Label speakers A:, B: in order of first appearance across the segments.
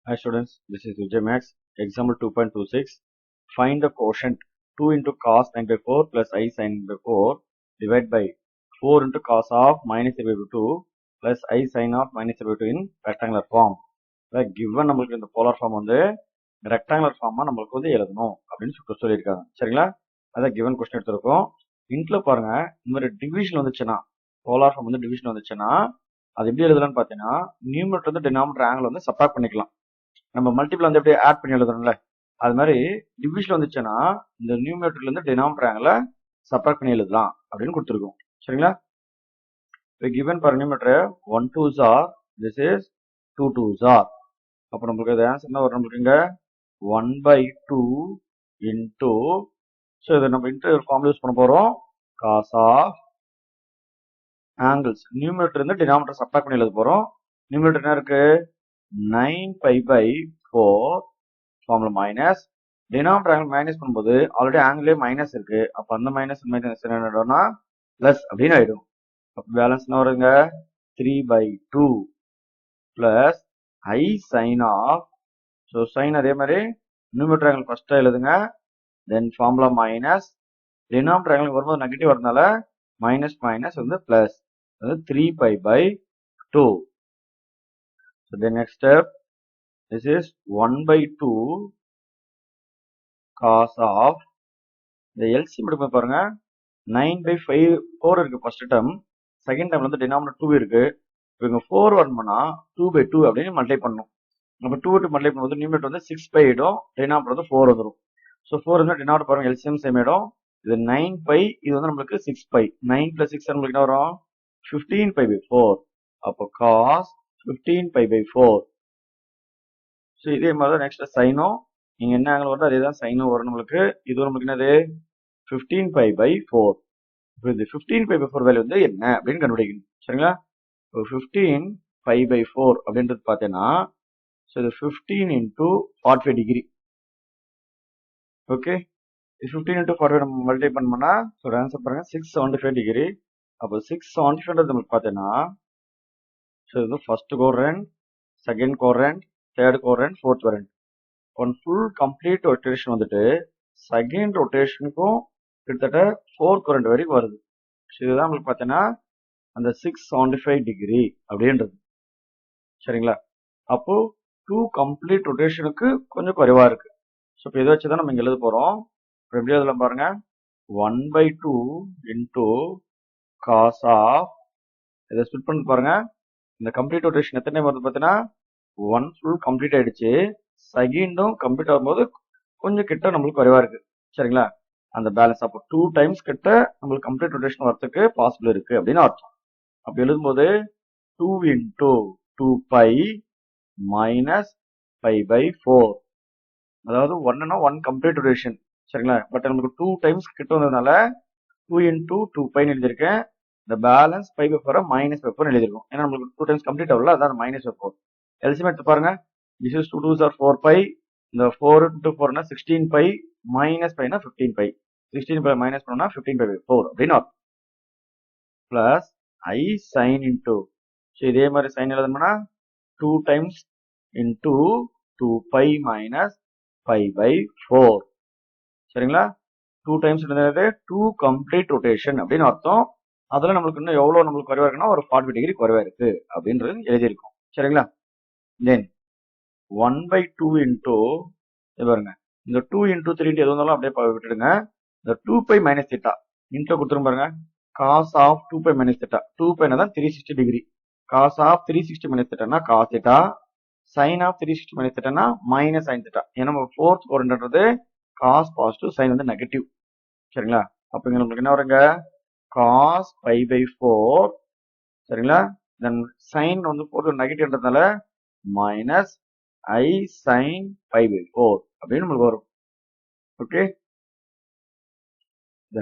A: Hi students, this is Vijay Max. Example 2.26. Find the quotient 2 into cos 9 by 4 plus I sin by 4 divided by 4 into cos of minus 3 by 2 plus I sin of minus 3 by 2 in rectangular form. Given நம்மளுக்கு இந்த polar form வந்து rectangular form நம்மளுக்கு வந்து எழுதணும் அப்படின்னு சொல்லியிருக்காங்க. சரிங்களா? அதான் given question எடுத்திருக்கோம். இன்ட்ல பாருங்க, இந்த மாதிரி டிவிஷன் வந்துச்சுன்னா polar form வந்து டிவிஷன் வந்துச்சுன்னா அது எப்படி எழுதலாம்னு பார்த்தீங்கன்னா நியூமரேட்டர் வந்து டினாமினேட்டர் ஆங்கிள் வந்து சப்ட்ராக்ட் பண்ணிக்கலாம். நம்ம மல்டிபிள் வந்து அப்படியே ஆட் பண்ணி எழுதுறோம்ல, அது மாதிரி டிவிஷன் வந்துச்சுன்னா இந்த நியூமரேட்டர்ல இருந்து டினாமினேட்டர் ஆங்கிளை சப்ட்ராக்ட் பண்ணி எழுதலாம் அப்படின்னு கொடுத்துருக்கோம். சரிங்களா? இப்போ கிவன் பாருங்க, numerator 1 2s are, this is 2 2s are. அப்போ நம்மளுக்கு அது ஆன்சர் என்ன வரும் நம்மளுக்கு இங்க 1/2 இன்டூ, ஸோ இதை நம்ம இன்டர் ஃபார்ம் யூஸ் பண்ண போறோம், காஸ் ஆஃப் ஆங்கிள்ஸ். நியூமரேட்டர் இருந்து டினாமினேட்டர் சப்ட்ராக்ட் பண்ணி எழுத போறோம். நியூமரேட்டர் என்ன இருக்கு 9π/4 formula minus denominator angle minus பண்ணும்போது ஆல்ரெடி ஆங்கிளே மைனஸ் இருக்கு. அப்ப அந்த மைனஸ் மைனஸ் என்ன ஆயிடும்னா பிளஸ் அப்படின்னு ஆயிடும். அப்ப பேலன்ஸ் என்ன வருங்க 3/2 plus I sin of, so sine அதே மாதிரி நியூமரேட்டர் ஆங்கிள் ஃபர்ஸ்டா எழுதுங்க, then formula minus denominator angle வரும்போது நெகட்டிவ் வரதுனால மைனஸ் மைனஸ் வந்து பிளஸ், அது 3π/2. So the next step, this is 1/2 cos of, இந்த LCM எடுக்கும் பாருங்க 9/4 இருக்கு ஃபர்ஸ்ட் டேர்ம், செகண்ட் டேர்ம்ல வந்து டினாமினேட்டர் 2 இருக்கு. இப்போ இங்க 4 வரணும்னா 2/2 அப்படின்னு மல்டிப்ளை பண்ணணும். நம்ம 2 விட்டு மல்டிப்ளை பண்ணும்போது நியூமரேட்டர் வந்து 6π ஆயிடும், டினாமினேட்டர் வந்து 4 வந்துடும். ஸோ 4 வந்து டினாமினேட்டர் பாருங்க LCM சேம் ஆயிடும். இது 9π, இது வந்து நம்மளுக்கு 6π. 9 + 6 நம்மளுக்கு என்ன வரும் 15π/4. அப்போ cos 15π/4. ஸோ இதே மாதிரி தான் நெக்ஸ்ட் சைனும், நீங்க என்ன ஆங்கிள் வருதோ அதே தான் சைனும் வரும் நம்மளுக்கு. இது நம்மளுக்கு என்னது 15π/4. இப்போ இந்த 15π/4 வேல்யூ வந்து என்ன அப்படின்னு கண்டுபிடிக்கணும். சரிங்களா? இப்போ 15π/4 அப்படின்றது பார்த்தீங்கன்னா, ஸோ இது 15 × 45 டிகிரி. ஓகே, 15 × 45 நம்ம மல்டிப்ளை பண்ணோம்னா, ஸோ ஆன்சர் பாருங்க 675 டிகிரி. அப்போ 675 நம்மளுக்கு பார்த்தீங்கன்னா, ஸோ இது ஃபர்ஸ்ட் கோரண்ட், செகண்ட் கோரண்ட், தேர்ட் கோரண்ட், ஃபோர்த் கோரண்ட். ஒன் ஃபுல் கம்ப்ளீட் ரொட்டேஷன் வந்துட்டு செகண்ட் ரொட்டேஷனுக்கும் கிட்டத்தட்ட ஃபோர்த் கோரண்ட் வரைக்கும் வருது. இதுதான் உங்களுக்கு பார்த்தீங்கன்னா அந்த 675 டிகிரி அப்படின்றது. சரிங்களா? அப்போ 2 கம்ப்ளீட் ரொட்டேஷனுக்கு கொஞ்சம் குறைவா இருக்கு. ஸோ இப்போ இதை வச்சு தான் நம்ம இங்க எழுத போறோம். எப்படி எழுதலாம் பாருங்க, 1/2 இன்டூ காஸ் ஆஃப், இதை ஸ்பிட் பண்ணி பாருங்க. இந்த கம்ப்ளீட் ரொட்டேஷன் எத்தனை வருது பார்த்தீங்கன்னா 1 ஃபுல் கம்ப்ளீட் ஆயிடுச்சு, செகண்டும் கம்ப்ளீட் ஆகும்போது கொஞ்சம் கிட்ட நம்மளுக்கு குறைவா இருக்கு. சரிங்களா? அந்த பேலன்ஸ் அப்போ 2 டைம்ஸ் கிட்ட நம்மளுக்கு கம்ப்ளீட் ரொட்டேஷன் வரதுக்கு பாசிபிள் இருக்கு அப்படின்னு அர்த்தம். அப்படி எழுதும்போது 2 × 2π மைனஸ் π/4, அதாவது 1ன்னா 1 கம்ப்ளீட் ரொட்டேஷன். சரிங்களா? பட் நமக்கு 2 டைம்ஸ் கிட்ட வந்ததுனால 2 × 2π எழுதியிருக்கேன். இந்த பேலன்ஸ் π/4 மைனஸ் π/4 எழுதிருக்கும். ஏன்னா நம்மளுக்கு 2 டைம்ஸ் கம்ப்ளீட் ஆகல, அதான் மைனஸ் π/4. எல்சிஎம் எடுத்து பாருங்க, this is 2 2s are 4π, இந்த 4 × 4 னா 16π, மைனஸ் π னா 15π, 16π மைனஸ் பண்ணா 15π/4 அப்படின்னு அர்த்தம். Plus I sin into, so இதே மாதிரி சைன் எழுதணும்னா 2 டைம்ஸ் இன்டூ 2π மைனஸ் π/4. சரிங்களா? 2 டைம்ஸ் எழுதுறது 2 கம்ப்ளீட் ரொட்டேஷன் அப்படின்னு அர்த்தம். அதுல நம்மளுக்கு இன்னும் எவ்வளவு நம்மளுக்கு குறைவா இருக்குன்னா ஒரு 40 டிகிரி குறைவா இருக்கு அப்படின்றது எழுதியிருக்கும். சரிங்களா? தென் 1/2 இன்டூ, பாருங்க இந்த 2 × 3 எது வந்தாலும் அப்படியே விட்டுடுங்க. இந்த 2π மைனஸ் தீட்டா இன்டூ கொடுத்துரும் பாருங்க, காஸ் ஆஃப் 2π மைனஸ் தீட்டா. 2π தான் 360 டிகிரி. காஸ் ஆஃப் 360 மைனஸ் தீட்டானா cos theta, sine of 360 minus தீட்டானா மைனஸ் சைன் தீட்டா. ஏன்னா நம்ம ஃபோர்த் கோரண்ட்ன்றது காஸ் பாசிட்டிவ், சைன் வந்து நெகட்டிவ். சரிங்களா? அப்ப இங்க நம்மளுக்கு என்ன வருங்க காஸ் π/4. சரிங்களா? தென் சைன் வந்து போட்டு நெகட்டிவ்ன்றதுனால மைனஸ் I sin π/4 அப்படின்னு நம்மளுக்கு வரும். ஓகே,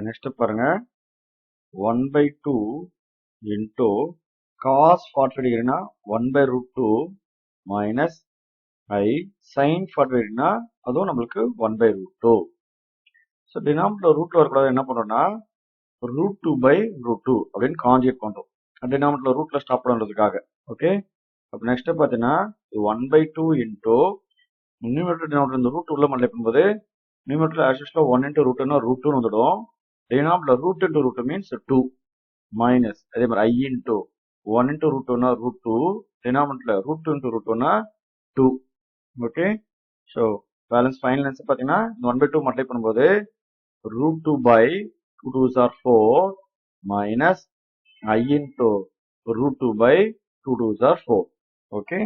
A: நெக்ஸ்ட் பாருங்க 1/2 இன்டூ காஸ் 45 டிகிரினா 1/√2 மைனஸ் I sin 45 டிகிரினா அதுவும் நம்மளுக்கு 1/√2. ஸோ டினாமினேட்டர் ரூட்ல வரக்கூடாது, என்ன பண்றோம்னா √2/√2 அப்படின்னு கான்ஜுகேட் பண்றோம். டினாமினேட்டர் ரூட்ல ஸ்டாப் பண்றதுக்காக. ஓகே, அப்போ நெக்ஸ்ட் பார்த்தீங்கன்னா 1/2 இன்டூ நியூமரேட்டர் டினாமினேட்டர் இந்த ரூட் உள்ள மல்டிப்ளை பண்ணும்போது நியூமரேட்டர் ஆஸ் யூசுவல் 1 இன்டூ ரூட்னா ரூட் 2 வந்துடும். Denominator root into root means 2 minus அதே மாதிரி I இன்டூ 1 இன்டூ ரூட் 2னா root 2 denominator root 2 into root 2னா 2. Okay, so balance final answer பார்த்தீங்கன்னா 1/2 மல்டிப்ளை பண்ணும்போது root 2 by 2 2s are 4 minus I into root 2 by 2 2s are 4. Okay.